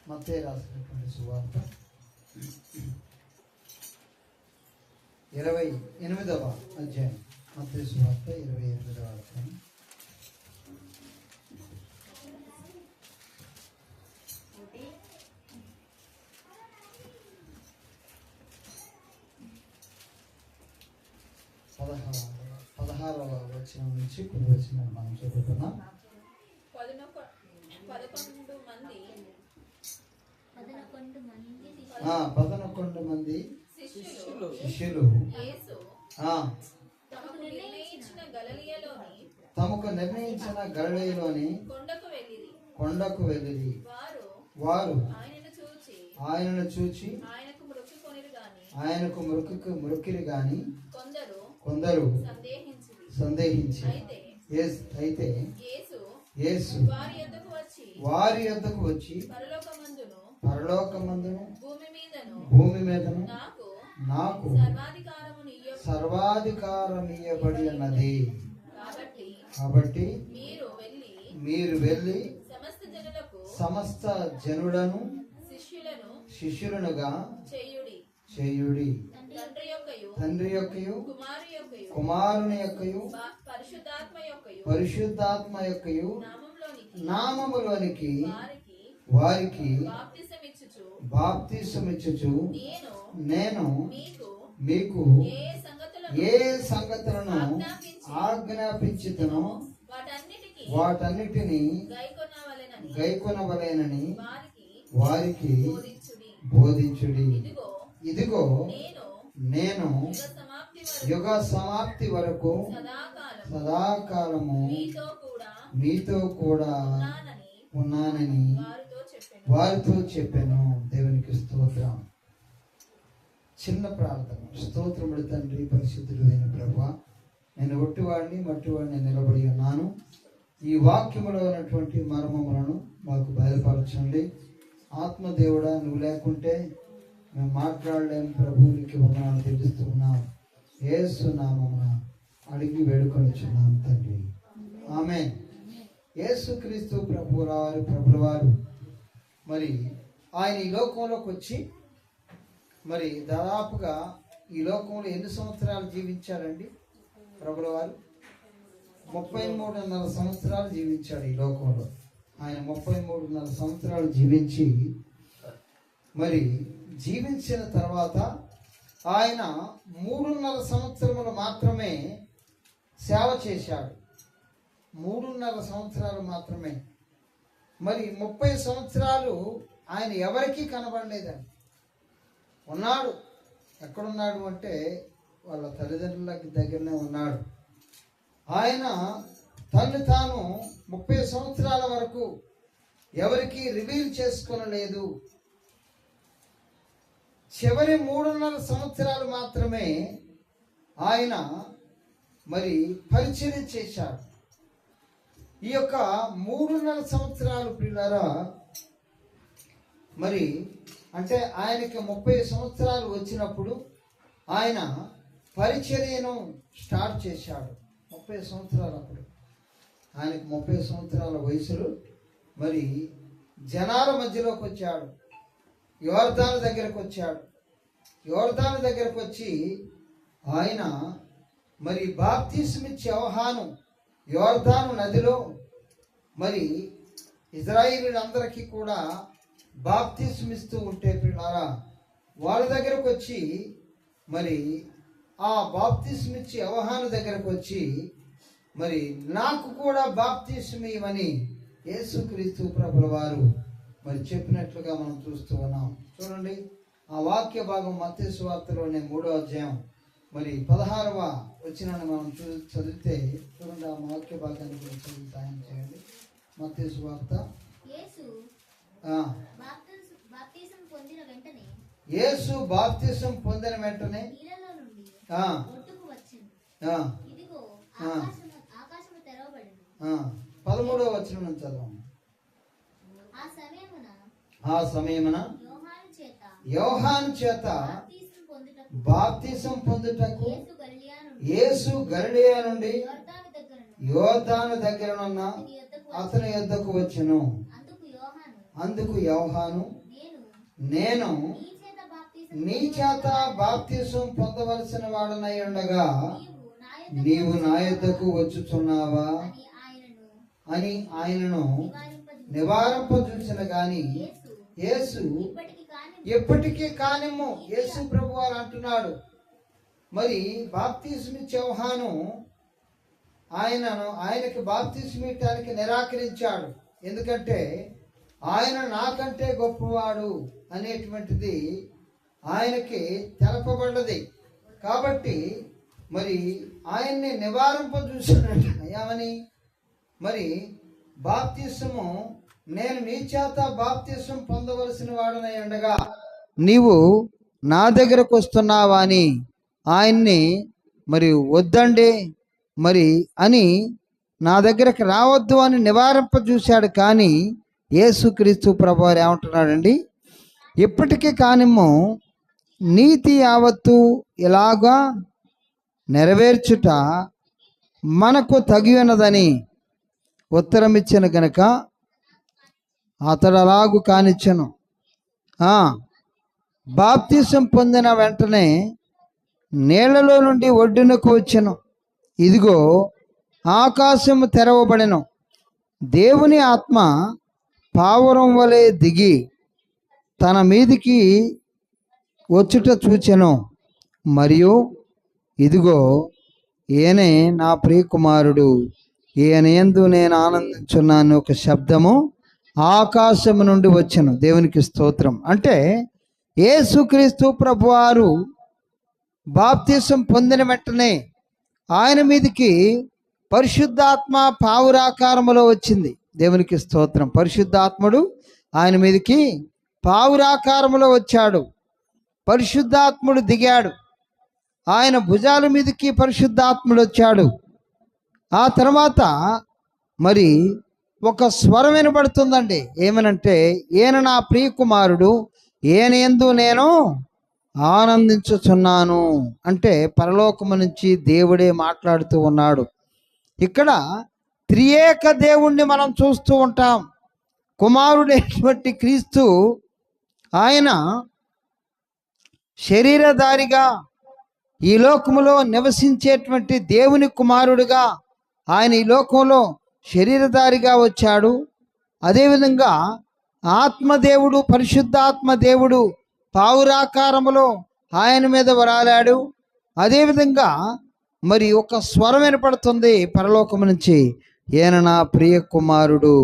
మత్తయి రాసినటువంటి సువార్త 28వ అధ్యాయం. మత్తయి సువార్త 28వ అధ్యాయం. పదహారవ వచనం నుంచి కొన్ని వచనాలు మనం చదువుతున్నాం. 11 మంది శిష్యులు తమకు నిర్ణయించిన గలిలయలోని కొండకు వెళ్ళిరి. వారు ఆయనను చూచి ఆయనకు మొక్కిరి గాని కొందరు సందేహించి అయితే యేసు వారి యొద్దకు వచ్చి పరలోకమందును భూమి మీదను నాకు సర్వాధికారం ఇయ్యబడి ఉన్నది. కాబట్టి మీరు వెళ్ళి సమస్త జనులను శిష్యులనుగా చేయుడి. తండ్రి యొక్కయు కుమారుని యొక్కయు పరిశుద్ధాత్మ యొక్కయు నామములోనికి వారికి బాప్తిసమిచ్చుచు నేను మీకు ఏ సంగతులను ఆజ్ఞాపించుతునో వాటన్నిటిని గైకొనవలెనని వారికి బోధించుడి. ఇదిగో నేను యుగ సమాప్తి వరకు సదాకాలము మీతో కూడా ఉన్నానని వారితో చెప్పాను. దేవునికి స్తోత్రం. చిన్న ప్రార్థన. స్తోత్రములు తండ్రి, పరిశుద్ధుడు అయిన ప్రభువా, నేను ఒట్టివాడిని మట్టివాడిని నిలబడి ఉన్నాను. ఈ వాక్యములో ఉన్నటువంటి మర్మములను మాకు బయలుపరచండి. ఆత్మదేవుడా, నువ్వు లేకుంటే మేము మాట్లాడలేము. ప్రభువునికి వందనాలు తెలుస్తున్నాం. యేసు నామమున అడిగి వేడుకొనిచున్నాం తండ్రి, ఆమేన్. యేసుక్రీస్తు ప్రభుల వారు మరి ఆయన ఈ లోకంలోకి వచ్చి మరి దాదాపుగా ఈ లోకంలో ఎన్ని సంవత్సరాలు జీవించారండి? ప్రభుల వారు 33.5 సంవత్సరాలు జీవించాడు ఈ లోకంలో. ఆయన 33.5 సంవత్సరాలు జీవించి మరి జీవించిన తర్వాత ఆయన 3.5 సంవత్సరములు మాత్రమే సేవ చేశాడు. 3.5 సంవత్సరాలు మాత్రమే. మరి 30 సంవత్సరాలు ఆయన ఎవరికీ కనబడలేదండి. ఉన్నాడు. ఎక్కడున్నాడు అంటే వాళ్ళ తల్లిదండ్రులకి దగ్గరనే ఉన్నాడు. ఆయన తను తాను 30 సంవత్సరాల వరకు ఎవరికి రివీల్ చేసుకోనలేదు. చివరి 3.5 సంవత్సరాలు మాత్రమే ఆయన మరి పరిచర్య చేశాడు. ఈ యొక్క 3.5 సంవత్సరాలు పిల్లరా మరి అంటే ఆయనకి 30 సంవత్సరాలు వచ్చినప్పుడు ఆయన పరిచర్యను స్టార్ట్ చేశాడు. 30 సంవత్సరాలు అప్పుడు ఆయనకు 30 సంవత్సరాల వయసులో మరి జనాల మధ్యలోకి వచ్చాడు. యోర్దాను దగ్గరకు వచ్చాడు. యోర్దాను దగ్గరకు వచ్చి ఆయన మరి బాప్తిస్మిచ్చే యోహాను యోర్దాను నదిలో మరి ఇజ్రాయేలీలందరికీ కూడా బాప్తిస్మిస్తూ ఉంటే పిల్లారా, వాళ్ళ దగ్గరకు వచ్చి మరి ఆ బాప్తిస్మిచ్చే యోహాను దగ్గరకు వచ్చి మరి నాకు కూడా బాప్తిస్మియమని యేసుక్రీస్తు ప్రభుల వారు మరి చెప్పినట్లుగా మనం చూస్తూ ఉన్నాం. చూడండి, ఆ వాక్య భాగం మత్తయి సువార్తలోనే 3వ అధ్యాయం మరి 16వ వచనాన్ని మనం చదివితే చూడండి. ఆ వాక్య భాగాన్ని గురించి సాయం చేయండి. మత్తయి సువార్త యేసు బాప్తిసం పొందిన వెంటనే 13వ వచనం నుంచి చదవండి. ఆ సమయమున యోహాను చేత బాప్తిసం పొందుటకు యేసు గలిలయ నుండి యోర్దాను దగ్గరనున్న అతని యొద్దకు వచ్చెను. అందుకు యోహాను, నేను నీ చేత బాప్తిసం పొందవలసిన వాడనై ఉండగా నీవు నా యొద్దకు వచ్చుచున్నావా అని ఆయనను నివారింపజూసిన గాని యేసు ఎప్పటికీ కానిమ్ము. యేసు ప్రభు వారు అంటున్నాడు. మరి బాప్తిస్మిచ్చే యోహాను ఆయనకి బాప్తిస్మియటానికి నిరాకరించాడు. ఎందుకంటే ఆయన నాకంటే గొప్పవాడు అనేటువంటిది ఆయనకి తెలపబడ్డది. కాబట్టి మరి ఆయన్ని నివారింపజూసినట్టు ఏమని, మరి బాప్తిసము నేను నీ చేత బాప్తిసం పొందవలసిన వాడనై ఉండగా నీవు నా దగ్గరకు వస్తున్నావా అని ఆయన్ని మరి వద్దండి మరి అని నా దగ్గరకు రావద్దు అని నివారింపజూశాడు. కానీ యేసుక్రీస్తు ప్రభువారు ఏమంటున్నాడండి, ఇప్పటికీ కానిమ్ము నీతి యావత్తు ఇలాగా నెరవేర్చుట మనకు తగినదని ఉత్తరమిచ్చిన గనుక అతడు అలాగు కానిచ్చను. బాప్తిసం పొందిన వెంటనే నీళ్లలో నుండి ఒడ్డునకు వచ్చెను. ఇదిగో ఆకాశము తెరవబడెను. దేవుని ఆత్మ పావురం వలె దిగి తన మీదికి వచ్చుట చూచెను. మరియు ఇదిగో ఈయనే నా ప్రియకుమారుడు, ఈయన యందు నేను ఆనందించున్నాను ఒక శబ్దము ఆకాశము నుండి వచ్చెను. దేవునికి స్తోత్రం. అంటే యేసుక్రీస్తు ప్రభువారు బాప్తిసం పొందిన వెంటనే ఆయన మీదికి పరిశుద్ధాత్మ పావురాకారములో వచ్చింది. దేవునికి స్తోత్రం. పరిశుద్ధాత్ముడు ఆయన మీదికి పావురాకారములో వచ్చాడు. పరిశుద్ధాత్ముడు దిగాడు. ఆయన భుజాల మీదకి పరిశుద్ధాత్ముడు వచ్చాడు. ఆ తర్వాత మరి ఒక స్వరం వినబడుతుందండి. ఏమనంటే, ఈయన నా ప్రియకుమారుడు, ఈయన యందు నేను ఆనందించుచున్నాను. అంటే పరలోకము నుంచి దేవుడే మాట్లాడుతూ ఉన్నాడు. ఇక్కడ త్రియేక దేవుణ్ణి మనం చూస్తూ ఉంటాం. కుమారుడైనటువంటి క్రీస్తు ఆయన శరీరధారిగా ఈ లోకములో నివసించేటువంటి దేవుని కుమారుడుగా ఆయన ఈ లోకంలో శరీరధారిగా వచ్చాడు. అదేవిధంగా ఆత్మదేవుడు, పరిశుద్ధాత్మ దేవుడు పావురాకారములో ఆయన మీద వరాలాడు. అదేవిధంగా మరి ఒక స్వరం వినపడుతుంది పరలోకము నుంచి, ఈయన నా ప్రియ కుమారుడు,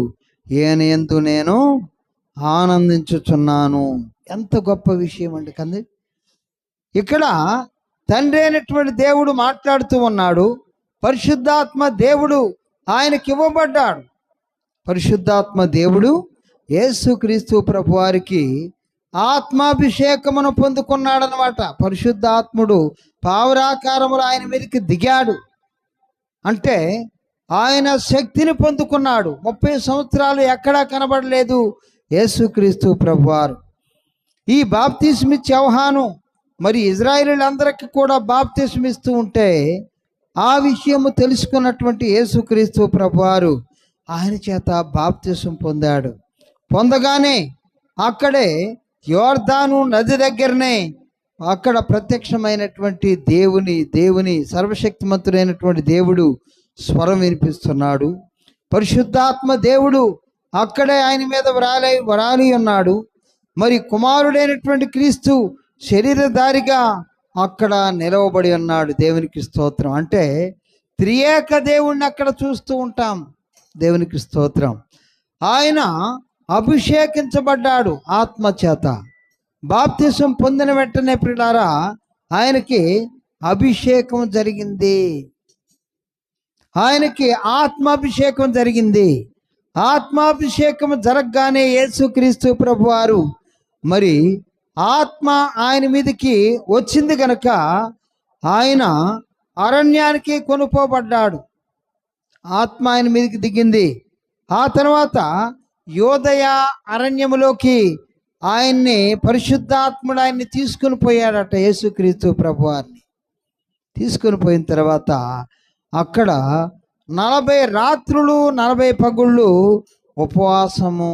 ఈయన యందు నేను ఆనందించుచున్నాను. ఎంత గొప్ప విషయం అండి కంది. ఇక్కడ తండ్రి అయినటువంటి దేవుడు మాట్లాడుతూ ఉన్నాడు. పరిశుద్ధాత్మ దేవుడు ఆయనకి ఇవ్వబడ్డాడు. పరిశుద్ధాత్మ దేవుడు యేసుక్రీస్తు ప్రభువారికి ఆత్మాభిషేకమును పొందుకున్నాడనమాట. పరిశుద్ధాత్ముడు పావురాకారములు ఆయన మీదకి దిగాడు. అంటే ఆయన శక్తిని పొందుకున్నాడు. 30 సంవత్సరాలు ఎక్కడా కనబడలేదు యేసుక్రీస్తు ప్రభువారు. ఈ బాప్తిస్మిచ్చే యోహాను మరి ఇజ్రాయేలీలందరికీ కూడా బాప్తిస్మిస్తూ ఉంటే ఆ విషయము తెలుసుకున్నటువంటి యేసుక్రీస్తు ప్రభువారు ఆయన చేత బాప్తిసం పొందాడు. పొందగానే అక్కడే యోర్దాను నది దగ్గరనే అక్కడ ప్రత్యక్షమైనటువంటి దేవుని సర్వశక్తిమంతుడైనటువంటి దేవుడు స్వరం వినిపిస్తున్నాడు. పరిశుద్ధాత్మ దేవుడు అక్కడే ఆయన మీద వరాలి ఉన్నాడు. మరి కుమారుడైనటువంటి క్రీస్తు శరీరధారిగా అక్కడ నిలవబడి ఉన్నాడు. దేవునికి స్తోత్రం. అంటే త్రియేక దేవుణ్ణి అక్కడ చూస్తూ ఉంటాం. దేవునికి స్తోత్రం. ఆయన అభిషేకించబడ్డాడు ఆత్మ చేత. బాప్తిసం పొందిన వెంటనే ప్రియులారా ఆయనకి అభిషేకం జరిగింది. ఆయనకి ఆత్మాభిషేకం జరిగింది. ఆత్మాభిషేకం జరగగానే యేసుక్రీస్తు ప్రభువారు మరి ఆత్మ ఆయన మీదకి వచ్చింది కనుక ఆయన అరణ్యానికి కొనుక్కోబడ్డాడు. ఆత్మ ఆయన మీదకి దిగింది. ఆ తర్వాత యోదయ అరణ్యములోకి ఆయన్ని పరిశుద్ధాత్ముడు ఆయన్ని తీసుకుని పోయాడట. యేసుక్రీస్తు ప్రభువారిని తీసుకుని పోయిన తర్వాత అక్కడ 40 రాత్రులు 40 పగుళ్ళు ఉపవాసము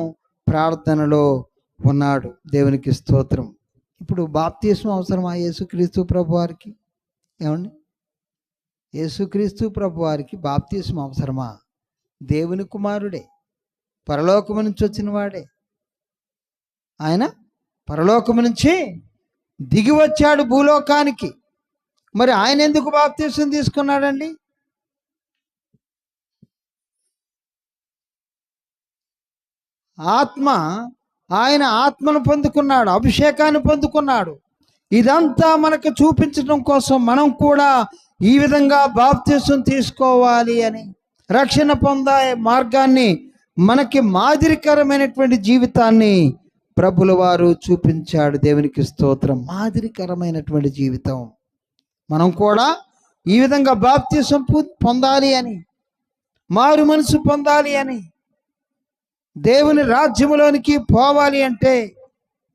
ప్రార్థనలో ఉన్నాడు. దేవునికి స్తోత్రం. ఇప్పుడు బాప్తిస్మం అవసరమా యేసుక్రీస్తు ప్రభు వారికి? ఏమండి, యేసుక్రీస్తు ప్రభు వారికి బాప్తిస్మం అవసరమా? దేవుని కుమారుడే, పరలోకము నుంచి వచ్చిన వాడే. ఆయన పరలోకము నుంచి దిగి వచ్చాడు భూలోకానికి. మరి ఆయన ఎందుకు బాప్తిస్మం తీసుకున్నాడండి? ఆయన ఆత్మను పొందుకున్నాడు, అభిషేకాన్ని పొందుకున్నాడు. ఇదంతా మనకు చూపించడం కోసం మనం కూడా ఈ విధంగా బాప్తిస్మం తీసుకోవాలి అని, రక్షణ పొందే మార్గాన్ని, మనకి మాదిరికరమైనటువంటి జీవితాన్ని ప్రభుల వారు చూపించాడు. దేవునికి స్తోత్రం. మాదిరికరమైనటువంటి జీవితం మనం కూడా ఈ విధంగా బాప్తిస్మం పొందాలి అని, మారు మనసు పొందాలి అని, దేవుని రాజ్యములోనికి పోవాలి అంటే,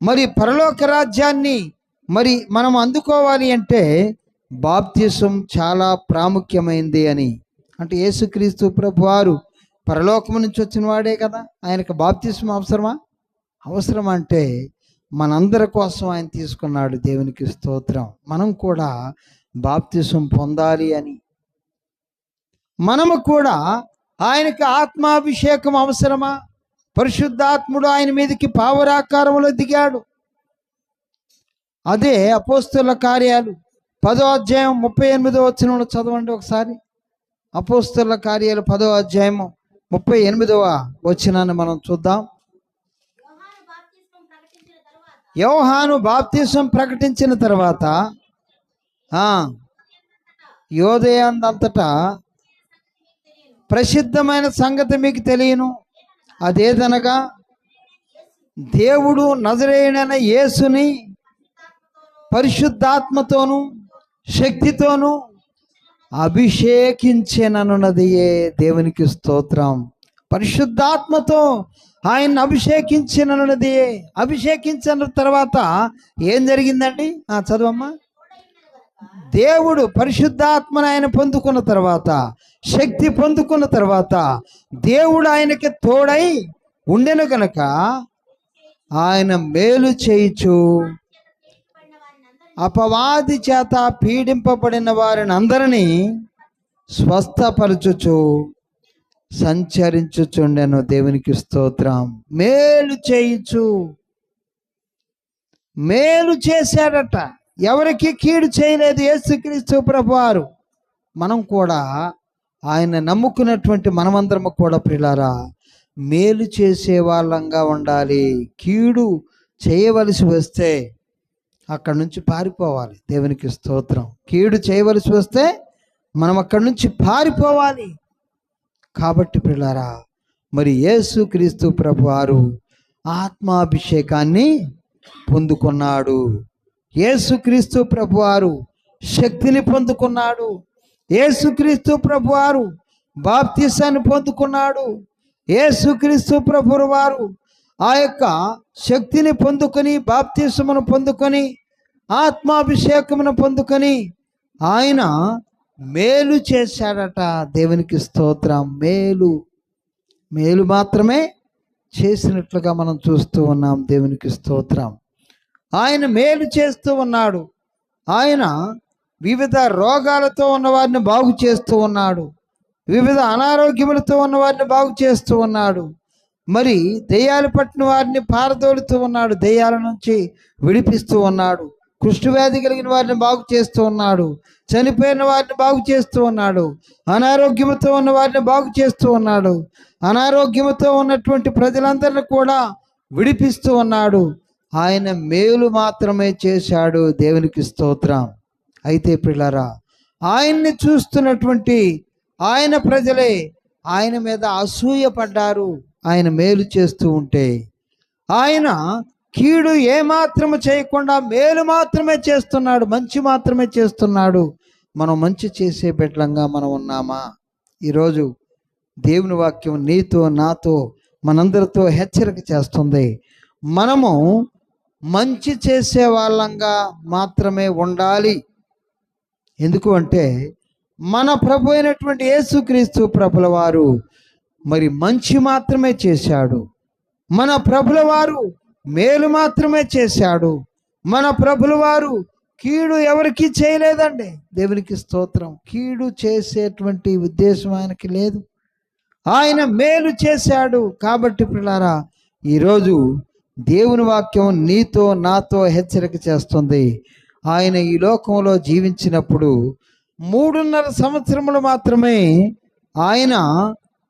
మరి పరలోక రాజ్యాన్ని మరి మనం అందుకోవాలి అంటే బాప్తిస్మం చాలా ప్రాముఖ్యమైంది అని. అంటే యేసుక్రీస్తు ప్రభు వారు పరలోకము నుంచి వచ్చిన వాడే కదా, ఆయనకు బాప్తిస్మం అవసరమా? అవసరం. అంటే మనందరి కోసం ఆయన తీసుకున్నాడు. దేవునికి స్తోత్రం. మనం కూడా బాప్తిస్మం పొందాలి అని, మనము కూడా ఆయనకు ఆత్మాభిషేకం అవసరమా? పరిశుద్ధాత్ముడు ఆయన మీదకి పావురాకారంలో దిగాడు. అదే అపోస్తలుల కార్యాలు 10వ అధ్యాయం 38వ వచనంలో చదవండి ఒకసారి. అపోస్తలుల కార్యాలు 10వ అధ్యాయం 38వ వచనాన్ని మనం చూద్దాం. యోహాను బాప్తిస్మం ప్రకటించిన తర్వాత యోదయందంతటా ప్రసిద్ధమైన సంగతి మీకు తెలియను. అదేదనగా దేవుడు నజరేయుడైన యేసుని పరిశుద్ధాత్మతోను శక్తితోను అభిషేకించెననున్నదియే. దేవునికి స్తోత్రం. పరిశుద్ధాత్మతో ఆయన అభిషేకించెననున్నదియే. అభిషేకించిన తర్వాత ఏం జరిగిందండి? చదవమ్మా. దేవుడు పరిశుద్ధాత్మను ఆయన పొందుకున్న తర్వాత, శక్తి పొందుకున్న తర్వాత, దేవుడు ఆయనకి తోడై ఉండెను గనక ఆయన మేలు చేయుచు అపవాది చేత పీడింపబడిన వారిని అందరినీ స్వస్థపరచుచు సంచరించుచుండెను. దేవునికి స్తోత్రం. మేలు చేయుచు, మేలు చేశాడట. ఎవరికి కీడు చేయలేదు యేసుక్రీస్తు ప్రభువారు. మనం కూడా ఆయన నమ్ముకున్నటువంటి మనమందరము కూడా ప్రియులారా మేలు చేసే వాళ్ళంగా ఉండాలి. కీడు చేయవలసి వస్తే అక్కడి నుంచి పారిపోవాలి. దేవునికి స్తోత్రం. కీడు చేయవలసి వస్తే మనం అక్కడి నుంచి పారిపోవాలి. కాబట్టి ప్రియులారా, మరి యేసుక్రీస్తు ప్రభువారు ఆత్మాభిషేకాన్ని పొందుకున్నాడు. యేసుక్రీస్తు ప్రభువారు శక్తిని పొందుకున్నాడు. యేసుక్రీస్తు ప్రభువారు బాప్తిసాన్ని పొందుకున్నాడు. యేసుక్రీస్తు ప్రభువారు ఆ యొక్క శక్తిని పొందుకొని, బాప్తిసమును పొందుకొని, ఆత్మాభిషేకమును పొందుకొని ఆయన మేలు చేశాడట. దేవునికి స్తోత్రం. మేలు మాత్రమే చేసినట్లుగా మనం చూస్తూ ఉన్నాం. దేవునికి స్తోత్రం. ఆయన మేలు చేస్తూ ఉన్నాడు. ఆయన వివిధ రోగాలతో ఉన్నవారిని బాగు చేస్తూ ఉన్నాడు. వివిధ అనారోగ్యములతో ఉన్నవారిని బాగు చేస్తూ ఉన్నాడు. మరి దెయ్యాలు పట్టిన వారిని పారదోలుతూ ఉన్నాడు. దెయ్యాల నుంచి విడిపిస్తూ ఉన్నాడు. కుష్ఠవ్యాధి కలిగిన వారిని బాగు చేస్తూ ఉన్నాడు. చనిపోయిన వారిని బాగు చేస్తూ ఉన్నాడు. అనారోగ్యముతో ఉన్న వారిని బాగు చేస్తూ ఉన్నాడు. అనారోగ్యముతో ఉన్నటువంటి ప్రజలందరినీ కూడా విడిపిస్తూ ఉన్నాడు. ఆయన మేలు మాత్రమే చేశాడు. దేవునికి స్తోత్రం. అయితే ప్రియులారా, ఆయన్ని చూస్తున్నటువంటి ఆయన ప్రజలే ఆయన మీద అసూయ పడ్డారు. ఆయన మేలు చేస్తూ ఉంటే, ఆయన కీడు ఏమాత్రము చేయకుండా మేలు మాత్రమే చేస్తున్నాడు, మంచి మాత్రమే చేస్తున్నాడు. మనం మంచి చేసే బిడ్డలంగా మనం ఉన్నామా? ఈరోజు దేవుని వాక్యం నీతో నాతో మనందరితో హెచ్చరిక చేస్తుంది. మనము మంచి చేసే వాళ్ళంగా మాత్రమే ఉండాలి. ఎందుకు అంటే మన ప్రభు అయినటువంటి యేసుక్రీస్తు ప్రభుల వారు మరి మంచి మాత్రమే చేశాడు. మన ప్రభుల వారు మేలు మాత్రమే చేశాడు. మన ప్రభుల వారు కీడు ఎవరికి చేయలేదండి. దేవునికి స్తోత్రం. కీడు చేసేటువంటి ఉద్దేశం ఆయనకి లేదు. ఆయన మేలు చేశాడు. కాబట్టి ప్రియులారా, ఈరోజు దేవుని వాక్యం నీతో నాతో హెచ్చరిక చేస్తుంది. ఆయన ఈ లోకంలో జీవించినప్పుడు 3.5 సంవత్సరములు మాత్రమే ఆయన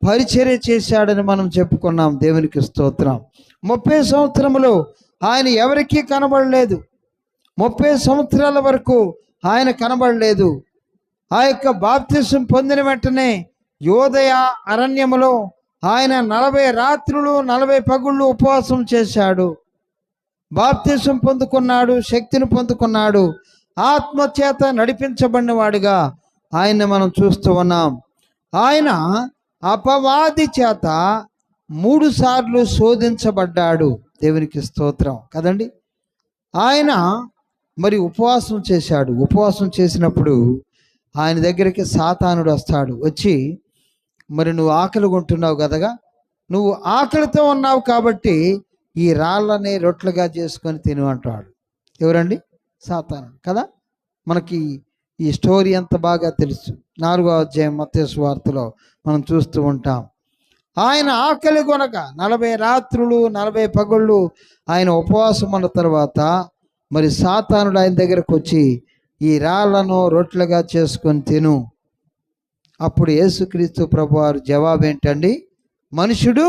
పరిచర్య చేశాడని మనం చెప్పుకున్నాం. దేవునికి స్తోత్రం. 30 సంవత్సరములు ఆయన ఎవరికీ కనబడలేదు. 30 సంవత్సరాల వరకు ఆయన కనబడలేదు. ఆ యొక్క బాప్తిసం పొందిన వెంటనే యోదయ అరణ్యములో ఆయన 40 రాత్రులు 40 పగుళ్ళు ఉపవాసం చేశాడు. బాప్తిసం పొందుకున్నాడు, శక్తిని పొందుకున్నాడు, ఆత్మచేత నడిపించబడిన వాడిగా ఆయన్ని మనం చూస్తూ ఉన్నాం. ఆయన అపవాది చేత 3 సార్లు శోధించబడ్డాడు. దేవునికి స్తోత్రం కదండి. ఆయన మరి ఉపవాసం చేశాడు. ఉపవాసం చేసినప్పుడు ఆయన దగ్గరికి సాతానుడు వస్తాడు. వచ్చి, మరి నువ్వు ఆకలి కొంటున్నావు కదగా, నువ్వు ఆకలితో ఉన్నావు కాబట్టి ఈ రాళ్ళని రొట్టెలుగా చేసుకొని తిను అంటాడు. ఎవరండి? సాతానుడు కదా. మనకి ఈ స్టోరీ అంత బాగా తెలుసు. 4వ అధ్యాయం మత్తయి సువార్తలో మనం చూస్తూ ఉంటాం. ఆయన ఆకలి కొనక 40 రాత్రులు 40 పగళ్ళు ఆయన ఉపవాసం ఉన్న తర్వాత మరి సాతానుడు ఆయన దగ్గరకు వచ్చి ఈ రాళ్లను రొట్టెలుగా చేసుకొని తిను. అప్పుడు యేసుక్రీస్తు ప్రభువారు జవాబు ఏంటండి? మనుషుడు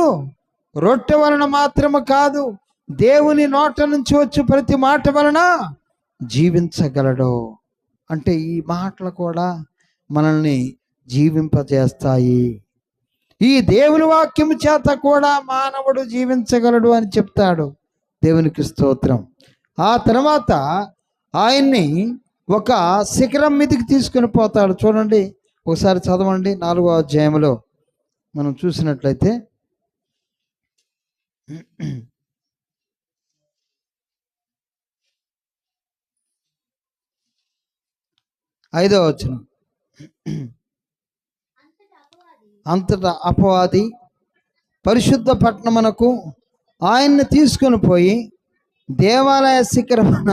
రొట్టె వలన మాత్రము కాదు, దేవుని నోట నుంచి వచ్చి ప్రతి మాట వలన జీవించగలడు. అంటే ఈ మాటలు కూడా మనల్ని జీవింపజేస్తాయి. ఈ దేవుని వాక్యము చేత కూడా మానవుడు జీవించగలడు అని చెప్తాడు. దేవునికి స్తోత్రం. ఆ తర్వాత ఆయన్ని ఒక శిఖరం మీదకి తీసుకుని పోతాడు. చూడండి, ఒకసారి చదవండి. 4వ అధ్యాయంలో మనం చూసినట్లయితే 5వ వచనం. అంతటా అపవాది పరిశుద్ధ పట్టణమునకు ఆయన్ని తీసుకొని పోయి దేవాలయ శిఖరమున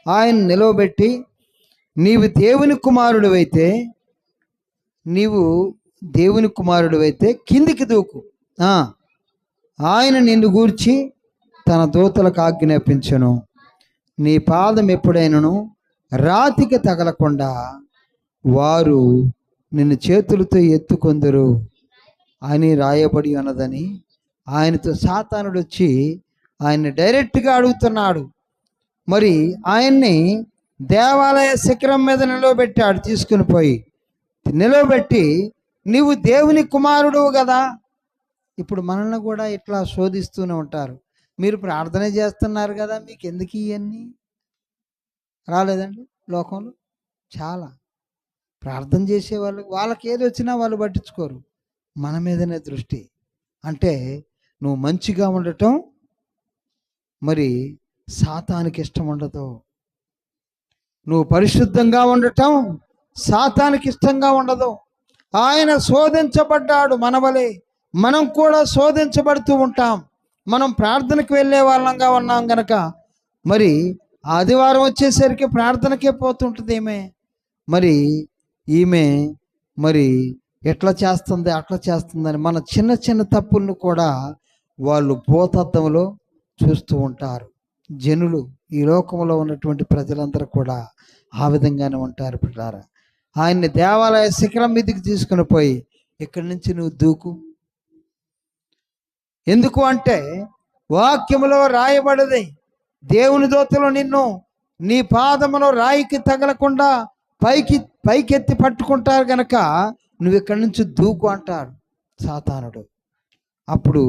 ఆయన నిలవబెట్టి, నీవు దేవుని కుమారుడివైతే కిందికి దూకు, ఆయన నిన్ను గూర్చి తన దూతలకు ఆజ్ఞాపించెను, నీ పాదం ఎప్పుడైనను రాతికి తగలకుండా వారు నిన్ను చేతులతో ఎత్తుకొందురు అని రాయబడి ఉన్నదని ఆయనతో సాతానుడు వచ్చి ఆయన్ని డైరెక్ట్గా అడుగుతున్నాడు. మరి ఆయన్ని దేవాలయ శిఖరం మీద నిలవబెట్టాడు. తీసుకుని పోయి నిలవబెట్టి, నీవు దేవుని కుమారుడు కదా. ఇప్పుడు మనల్ని కూడా ఇట్లా శోధిస్తూనే ఉంటారు. మీరు ప్రార్థన చేస్తున్నారు కదా, మీకు ఎందుకు ఇవన్నీ రాలేదండి? లోకంలో చాలా ప్రార్థన చేసే వాళ్ళకి ఏది వచ్చినా వాళ్ళు పట్టించుకోరు. మన మీదనే దృష్టి. అంటే నువ్వు మంచిగా ఉండటం మరి సాతానికి ఇష్టం ఉండదు. నువ్వు పరిశుద్ధంగా ఉండటం సాతానికి ఇష్టంగా ఉండదు. ఆయన శోధించబడ్డాడు మనవలే. మనం కూడా శోధించబడుతూ ఉంటాం. మనం ప్రార్థనకు వెళ్ళే వాళ్ళంగా ఉన్నాం గనక మరి ఆదివారం వచ్చేసరికి ప్రార్థనకే పోతుంటుంది ఈమె మరి ఎట్లా చేస్తుంది అట్లా చేస్తుందని మన చిన్న చిన్న తప్పులను కూడా వాళ్ళు భూతత్వంలో చూస్తూ ఉంటారు. జనులు, ఈ లోకంలో ఉన్నటువంటి ప్రజలందరూ కూడా ఆ విధంగానే ఉంటారు. పిల్లారా, ఆయన్ని దేవాలయ శిఖరం మీదకి తీసుకుని పోయి, ఇక్కడి నుంచి నువ్వు దూకు. ఎందుకు అంటే వాక్యములో రాయబడది, దేవుని దూతలు నిన్ను నీ పాదములో రాయికి తగలకుండా పైకెత్తి పట్టుకుంటారు గనక నువ్వు ఇక్కడి నుంచి దూకు అంటాడు సాతానుడు. అప్పుడు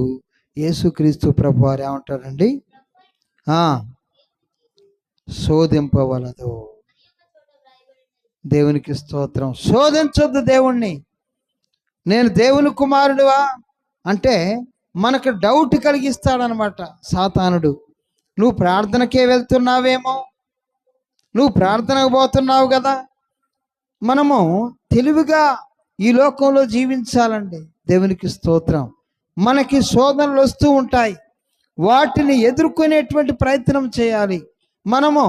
యేసుక్రీస్తు ప్రభు వారు ఏమంటారండి? శోధింపవలదు. దేవునికి స్తోత్రం. శోధించొద్దు దేవుణ్ణి. నేను దేవుని కుమారుడువా అంటే మనకు డౌట్ కలిగిస్తాడనమాట సాతానుడు. నువ్వు ప్రార్థనకే వెళ్తున్నావేమో, నువ్వు ప్రార్థనకు పోతున్నావు కదా. మనము తెలివిగా ఈ లోకంలో జీవించాలండి. దేవునికి స్తోత్రం. మనకి శోధనలు వస్తూ ఉంటాయి. వాటిని ఎదుర్కొనేటువంటి ప్రయత్నం చేయాలి. మనము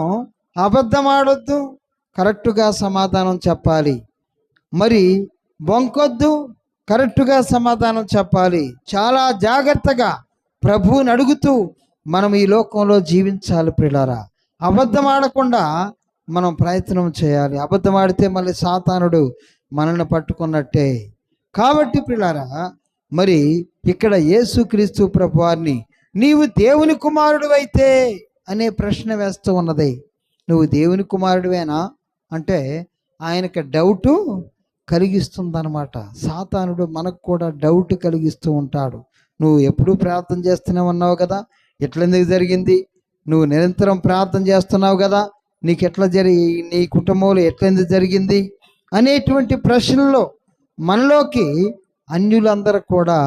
అబద్ధం ఆడొద్దు, కరెక్టుగా సమాధానం చెప్పాలి. మరి బొంకొద్దు, కరెక్టుగా సమాధానం చెప్పాలి. చాలా జాగ్రత్తగా ప్రభువుని అడుగుతూ మనం ఈ లోకంలో జీవించాలి ప్రియులారా. అబద్ధం ఆడకుండా మనం ప్రయత్నం చేయాలి. అబద్ధం ఆడితే మళ్ళీ సాతానుడు మనల్ని పట్టుకున్నట్టే. కాబట్టి ప్రియులారా, మరి ఇక్కడ యేసుక్రీస్తు ప్రభువారిని నీవు దేవుని కుమారుడు అయితే అనే ప్రశ్న వేస్తూ ఉన్నది. నువ్వు దేవుని కుమారుడివేనా అంటే ఆయనకి డౌటు కలిగిస్తుందన్నమాట. సాతానుడు మనకు కూడా డౌట్ కలిగిస్తూ ఉంటాడు. నువ్వు ఎప్పుడూ ప్రార్థన చేస్తూనే ఉన్నావు కదా, ఎట్లెందుకు జరిగింది? నువ్వు నిరంతరం ప్రార్థన చేస్తున్నావు కదా, నీకు ఎట్లా నీ కుటుంబంలో ఎట్లెందుకు జరిగింది అనేటువంటి ప్రశ్నలో మనలోకి అన్యులందరూ కూడా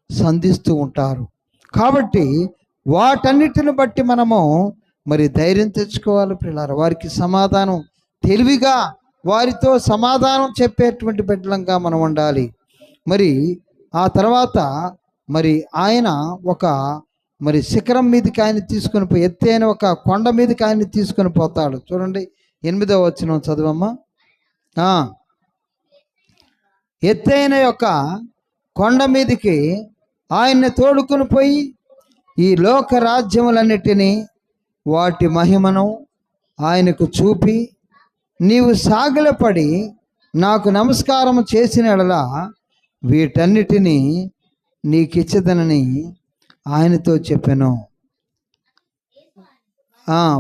సంధిస్తూ ఉంటారు. కాబట్టి వాటన్నిటిని బట్టి మనము మరి ధైర్యం తెచ్చుకోవాలి ప్రియులారా. వారికి సమాధానం తెలివిగా వారితో సమాధానం చెప్పేటువంటి బిడ్డలంగా మనం ఉండాలి. మరి ఆ తర్వాత మరి ఆయన ఒక మరి శిఖరం మీదకి ఆయన తీసుకొని పోయి, ఎత్తైన ఒక కొండ మీదకి ఆయన తీసుకొని పోతాడు. చూడండి 8వ వచనం చదువమ్మా. ఎత్తైన యొక్క కొండ మీదకి ఆయన్ని తోడుకొని పోయి ఈ లోక రాజ్యములన్నిటినీ వాటి మహిమను ఆయనకు చూపి, నీవు సాగిలపడి నాకు నమస్కారం చేసిన ఎడలా వీటన్నిటినీ నీకిచ్చదనని ఆయనతో చెప్పాను.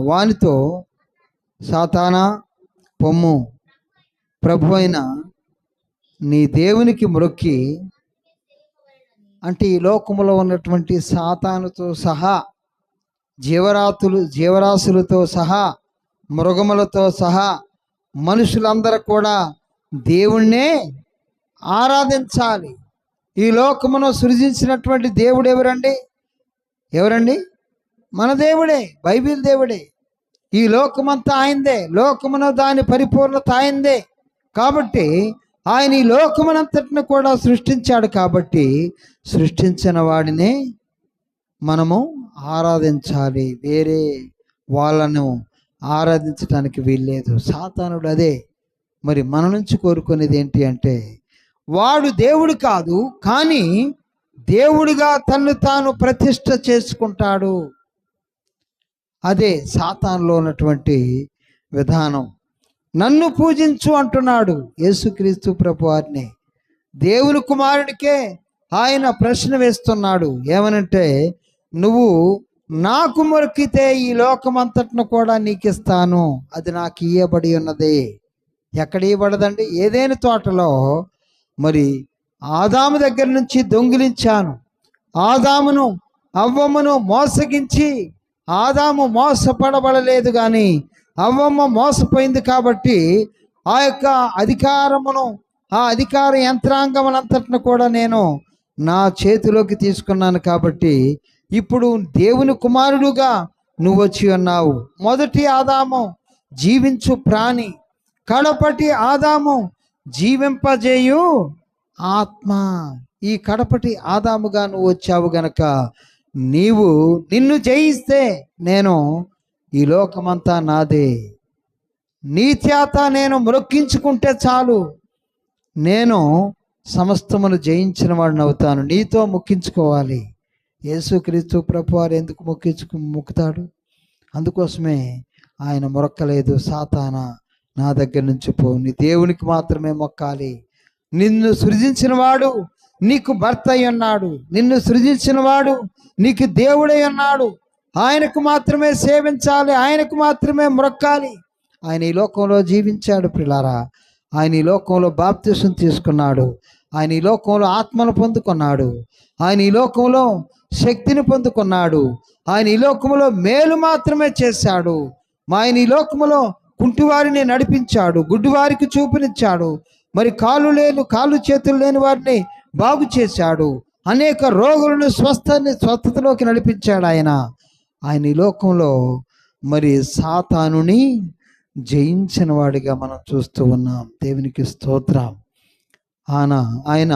వానితో, సాతానా పొమ్ము, ప్రభు అయిన నీ దేవునికి మ్రొక్కి, అంటే ఈ లోకములో ఉన్నటువంటి సాతానుతో సహా జీవరాశులతో సహా మృగములతో సహా మనుషులందరూ కూడా దేవుణ్ణే ఆరాధించాలి. ఈ లోకమును సృజించినటువంటి దేవుడు ఎవరండి? మన దేవుడే, బైబిల్ దేవుడే. ఈ లోకమంతా ఆయనదే, లోకమును దాని పరిపూర్ణత ఆయనదే. కాబట్టి ఆయన ఈ లోకమునంతటిని కూడా సృష్టించాడు. కాబట్టి సృష్టించిన వాడినే మనము ఆరాధించాలి. వేరే వాళ్ళను ఆరాధించడానికి వీల్లేదు. సాతానుడు అదే మరి మన నుంచి కోరుకునేది ఏంటి అంటే, వాడు దేవుడు కాదు, కానీ దేవుడిగా తన్ను తాను ప్రతిష్ఠ చేసుకుంటాడు. అదే సాతానులో ఉన్నటువంటి విధానం. నన్ను పూజించు అంటున్నాడు యేసుక్రీస్తు ప్రభువారిని. దేవుని కుమారుడికే ఆయన ప్రశ్న వేస్తున్నాడు. ఏమనంటే, నువ్వు నాకు మొక్కితే ఈ లోకమంతటిని కూడా నీకు ఇస్తాను, అది నాకు ఇయ్యబడి ఉన్నది. ఎక్కడ ఇవ్వబడదండి? ఏదైనా తోటలో మరి ఆదాము దగ్గర నుంచి దొంగిలించాను. ఆదామును అవ్వమ్మను మోసగించి, ఆదాము మోసపడబడలేదు కానీ అవ్వమ్మ మోసపోయింది. కాబట్టి ఆ యొక్క అధికారమును, ఆ అధికార యంత్రాంగములంతటిని కూడా నేను నా చేతిలోకి తీసుకున్నాను. కాబట్టి ఇప్పుడు దేవుని కుమారుడుగా నువ్వు వచ్చి ఉన్నావు. మొదటి ఆదాము జీవించు ప్రాణి, కడపటి ఆదాము జీవింపజేయు ఆత్మ. ఈ కడపటి ఆదాముగా నువ్వు వచ్చావు గనక నిన్ను జయిస్తే నేను ఈ లోకమంతా నాదే. నీ చేత నేను మ్రొక్కించుకుంటే చాలు, నేను సమస్తమును జయించిన వాడిని అవుతాను. నీతో మొక్కించుకోవాలి. యేసుక్రీస్తు ప్రభువారు ఎందుకు మొక్కుతాడు? అందుకోసమే ఆయన మొక్కలేదు. సాతానా, నా దగ్గర నుంచి పో, నీ దేవునికి మాత్రమే మొక్కాలి. నిన్ను సృజించిన వాడు నీకు భర్త అయి ఉన్నాడు. నిన్ను సృజించిన వాడు నీకు దేవుడై ఉన్నాడు. ఆయనకు మాత్రమే సేవించాలి, ఆయనకు మాత్రమే మొక్కాలి. ఆయన ఈ లోకంలో జీవించాడు ప్రియులారా. ఆయన ఈ లోకంలో బాప్తిసం తీసుకున్నాడు. ఆయన ఈ లోకంలో ఆత్మను పొందుకున్నాడు. ఆయన ఈ లోకంలో శక్తిని పొందుకున్నాడు. ఆయన ఈ లోకంలో మేలు మాత్రమే చేశాడు. ఆయన ఈ లోకంలో కుంటివారిని నడిపించాడు, గుడ్డివారికి చూపునిచ్చాడు, మరి కాళ్ళు చేతులు లేని వారిని బాగు చేశాడు, అనేక రోగులను స్వస్థతలోకి నడిపించాడు. ఆయన ఈ లోకంలో మరి సాతానుని జయించిన వాడిగా మనం చూస్తూ ఉన్నాం. దేవునికి స్తోత్రం. ఆయన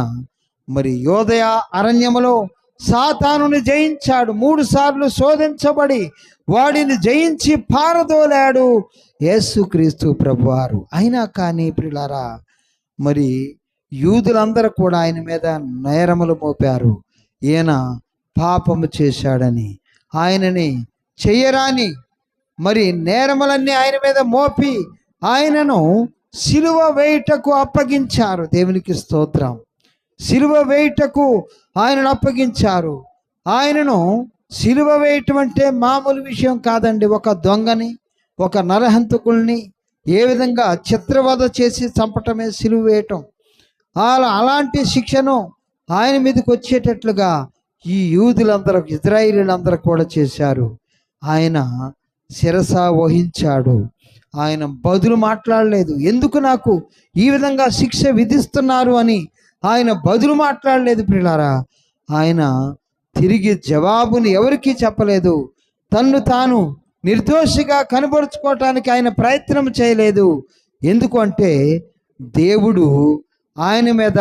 మరి యోదయ అరణ్యములో సాతానుని జయించాడు. 3 సార్లు శోధించబడి వాడిని జయించి పారదోలాడు యేసుక్రీస్తు ప్రభువారు. అయినా కానీ ప్రియులారా, మరి యూదులందరూ కూడా ఆయన మీద నేరములు మోపారు. ఈయన పాపము చేశాడని, ఆయనని చెయ్యరాని మరి నేరములన్నీ ఆయన మీద మోపి ఆయనను సిలువ వేయుటకు అప్పగించారు. దేవునికి స్తోత్రం. సిలువ వేయుటకు ఆయనను అప్పగించారు. ఆయనను సిలువ వేయటం అంటే మామూలు విషయం కాదండి. ఒక దొంగని, ఒక నరహంతకుల్ని ఏ విధంగా చిత్రవధ చేసి చంపటమే సిలువ వేయటం. అలాంటి శిక్షను ఆయన మీదకి వచ్చేటట్లుగా ఈ యూదులందరూ, ఇజ్రాయేలీలందరూ కూడా చేశారు. ఆయన శిరస వహించాడు. ఆయన బదులు మాట్లాడలేదు. ఎందుకు నాకు ఈ విధంగా శిక్ష విధిస్తున్నారు అని ఆయన బదులు మాట్లాడలేదు ప్రియులారా. ఆయన తిరిగి జవాబుని ఎవరికీ చెప్పలేదు. తన్ను తాను నిర్దోషిగా కనబరుచుకోవటానికి ఆయన ప్రయత్నం చేయలేదు. ఎందుకు అంటే దేవుడు ఆయన మీద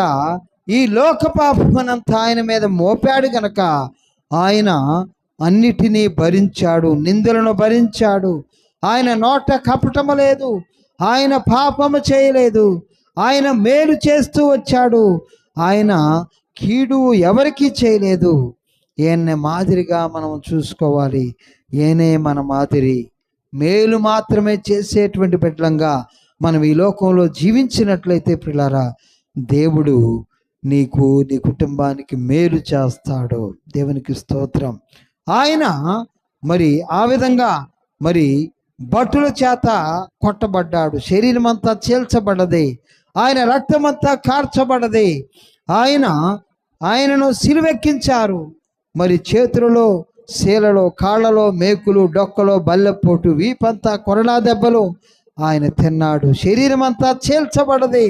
ఈ లోక పాపమనంతా ఆయన మీద మోపాడు గనక ఆయన అన్నిటినీ భరించాడు, నిందలను భరించాడు. ఆయన నోట కపటము లేదు, ఆయన పాపము చేయలేదు, ఆయన మేలు చేస్తూ వచ్చాడు, ఆయన కీడు ఎవరికీ చేయలేదు. ఈయన్ని మాదిరిగా మనం చూసుకోవాలి. ఈయనే మన మాదిరి. మేలు మాత్రమే చేసేటువంటి బిడ్డలంగా మనం ఈ లోకంలో జీవించినట్లయితే ప్రియులారా, దేవుడు నీకు, నీ కుటుంబానికి మేలు చేస్తాడు. దేవునికి స్తోత్రం. ఆయన మరి ఆ విధంగా మరి భటుల చేత కొట్టబడ్డాడు. శరీరం అంతా చీల్చబడ్డది, ఆయన రక్తమంతా కార్చబడ్డది. ఆయనను సిలువెక్కించారు. మరి చేతులలో శీలలో, కాళ్ళలో మేకులు, డొక్కలో బల్లెపోటు, వీపంతా కొరడా దెబ్బలు ఆయన తిన్నాడు. శరీరం అంతా చీల్చబడ్డది.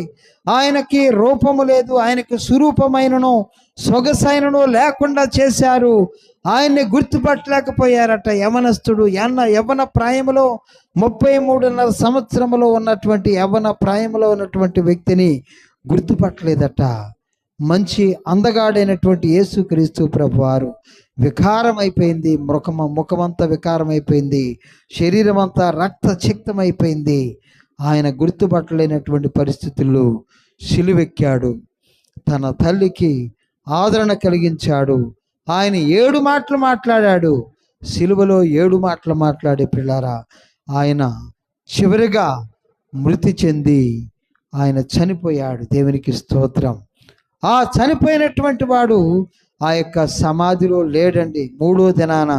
ఆయనకి రూపము లేదు, ఆయనకి స్వరూపమైనను సొగసైనను లేకుండా చేశారు. ఆయన్ని గుర్తుపట్టలేకపోయారట. యవనస్తుడు, యవ్వన ప్రాయములో 33.5 సంవత్సరములో ఉన్నటువంటి యవ్వన ప్రాయములో ఉన్నటువంటి వ్యక్తిని గుర్తుపట్టలేదట. మంచి అందగాడైనటువంటి యేసుక్రీస్తు ప్రభువారు వికారమైపోయింది. ముఖమంతా వికారమైపోయింది, శరీరం అంతా రక్తచిక్తమైపోయింది. ఆయన గుర్తుపట్టలేనటువంటి పరిస్థితుల్లో సిలువెక్కాడు. తన తల్లికి ఆదరణ కలిగించాడు. ఆయన 7 మాటలు మాట్లాడాడు. సిలువలో 7 మాటలు మాట్లాడే పిల్లారా, ఆయన చివరిగా మృతి చెంది ఆయన చనిపోయాడు. దేవునికి స్తోత్రం. ఆ చనిపోయినటువంటి వాడు ఆ యొక్క సమాధిలో లేడండి. 3వ దినాన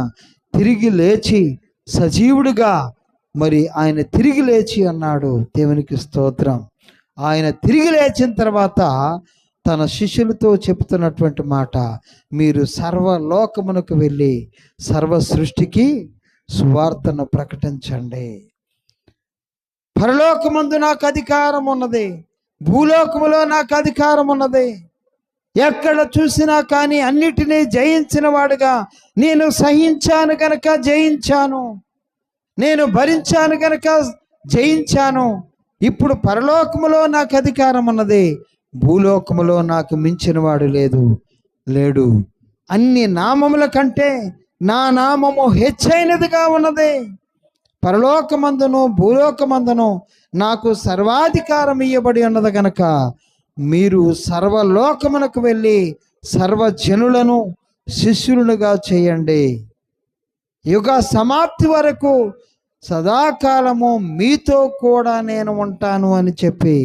తిరిగి లేచి సజీవుడిగా మరి ఆయన తిరిగి లేచి అన్నాడు. దేవునికి స్తోత్రం. ఆయన తిరిగి లేచిన తర్వాత తన శిష్యులతో చెప్తున్నటువంటి మాట, మీరు సర్వలోకమునకు వెళ్ళి సర్వ సృష్టికి సువార్తను ప్రకటించండి. పరలోకమందు నాకు అధికారం ఉన్నది, భూలోకములో నాకు అధికారం ఉన్నది. ఎక్కడ చూసినా కానీ అన్నిటినీ జయించిన వాడుగా నేను సహించాను గనక జయించాను, నేను భరించాను గనక జయించాను. ఇప్పుడు పరలోకములో నాకు అధికారం ఉన్నది, భూలోకములో నాకు మించిన వాడు లేడు. అన్ని నామముల కంటే నా నామము హెచ్చైనదిగా ఉన్నది. పరలోకమందును భూలోకమందును నాకు సర్వాధికారం ఇయ్యబడి ఉన్నది గనక మీరు సర్వలోకమునకు వెళ్ళి సర్వజనులను శిష్యులుగా చేయండి. యుగ సమాప్తి వరకు సదాకాలము మీతో కూడా నేను ఉంటాను అని చెప్పి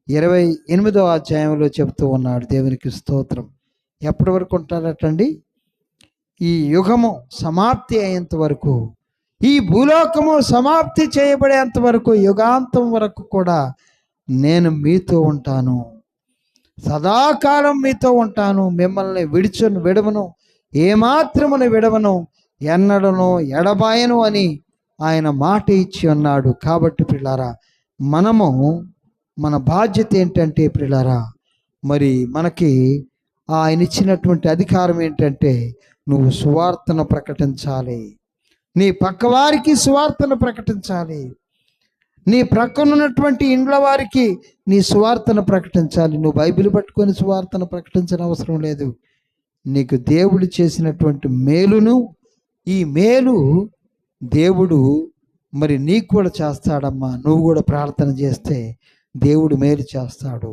28వ అధ్యాయంలో చెప్తూ ఉన్నాడు. దేవునికి స్తోత్రం. ఎప్పటి వరకు ఉంటారటండి? ఈ యుగము సమాప్తి అయ్యేంత వరకు, ఈ భూలోకము సమాప్తి చేయబడేంత వరకు, యుగాంతం వరకు కూడా నేను మీతో ఉంటాను, సదాకాలం మీతో ఉంటాను, మిమ్మల్ని విడవను, ఏమాత్రమును విడవను, ఎన్నడను ఎడబాయను అని ఆయన మాట ఇచ్చి ఉన్నాడు. కాబట్టి ప్రియులారా, మన బాధ్యత ఏంటంటే ప్రియులారా, మరి మనకి ఆయన ఇచ్చినటువంటి అధికారం ఏంటంటే, నువ్వు సువార్తను ప్రకటించాలి, నీ పక్కవారికి సువార్తను ప్రకటించాలి, నీ ప్రక్కనున్నటువంటి ఇండ్ల వారికి నీ సువార్తను ప్రకటించాలి. నువ్వు బైబిల్ పట్టుకొని సువార్తను ప్రకటించిన అవసరం లేదు. నీకు దేవుడు చేసినటువంటి మేలును, ఈ మేలు దేవుడు మరి నీకు కూడా చేస్తాడమ్మా. నువ్వు కూడా ప్రార్థన చేస్తే దేవుడు మేలు చేస్తాడు.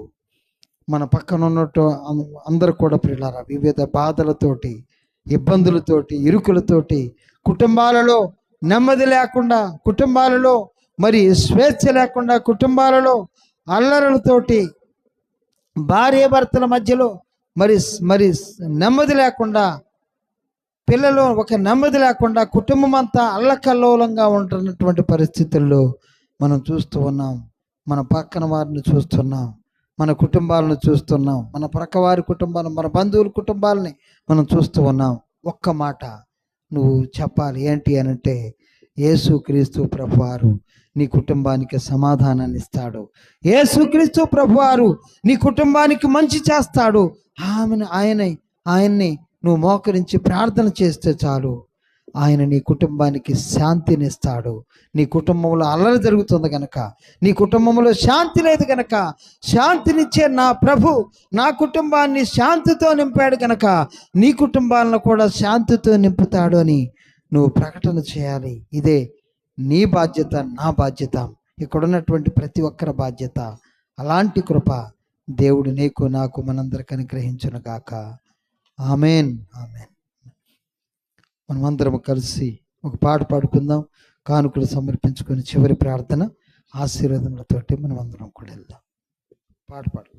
మన పక్కన ఉన్నట్టు అందరూ కూడా ప్రియులారా, వివిధ బాధలతోటి, ఇబ్బందులతోటి, ఇరుకులతోటి, కుటుంబాలలో నెమ్మది లేకుండా, కుటుంబాలలో మరి స్వేచ్ఛ లేకుండా, కుటుంబాలలో అల్లరులతోటి, భార్య భర్తల మధ్యలో మరి మరి నెమ్మది లేకుండా, పిల్లలు ఒక నెమ్మది లేకుండా, కుటుంబం అంతా అల్లకల్లోలంగా ఉంటున్నటువంటి పరిస్థితుల్లో మనం చూస్తూ ఉన్నాం. మన పక్కన వారిని చూస్తున్నాం, మన కుటుంబాలను చూస్తున్నాం, మన ప్రక్కవారి కుటుంబాలను, మన బంధువుల కుటుంబాలని మనం చూస్తూ ఉన్నాం. ఒక్క మాట నువ్వు చెప్పాలి, ఏంటి అని అంటే, యేసుక్రీస్తు ప్రభువారు నీ కుటుంబానికి సమాధానాన్ని ఇస్తాడు. యేసుక్రీస్తు ప్రభువారు నీ కుటుంబానికి మంచి చేస్తాడు. ఆయన్ని నువ్వు మోకరించి ప్రార్థన చేస్తే చాలు, ఆయన నీ కుటుంబానికి శాంతిని ఇస్తాడు. నీ కుటుంబంలో అల్లరి జరుగుతుంది కనుక, నీ కుటుంబంలో శాంతి లేదు కనుక, శాంతినిచ్చే నా ప్రభు నా కుటుంబాన్ని శాంతితో నింపాడు కనుక నీ కుటుంబాలను కూడా శాంతితో నింపుతాడు అని నువ్వు ప్రకటన చేయాలి. ఇదే నీ బాధ్యత, నా బాధ్యత, ఇక్కడున్నటువంటి ప్రతి ఒక్కరి బాధ్యత. అలాంటి కృప దేవుడు నీకు, నాకు, మనందరికి అనుగ్రహించును గాక. Amen, amen. మనమందరం కలిసి ఒక పాట పాడుకుందాం, కానుకలు సమర్పించుకొని చివరి ప్రార్థన ఆశీర్వాదములతోటి మనం అందరం కూడా వెళ్దాం. పాట పాడు.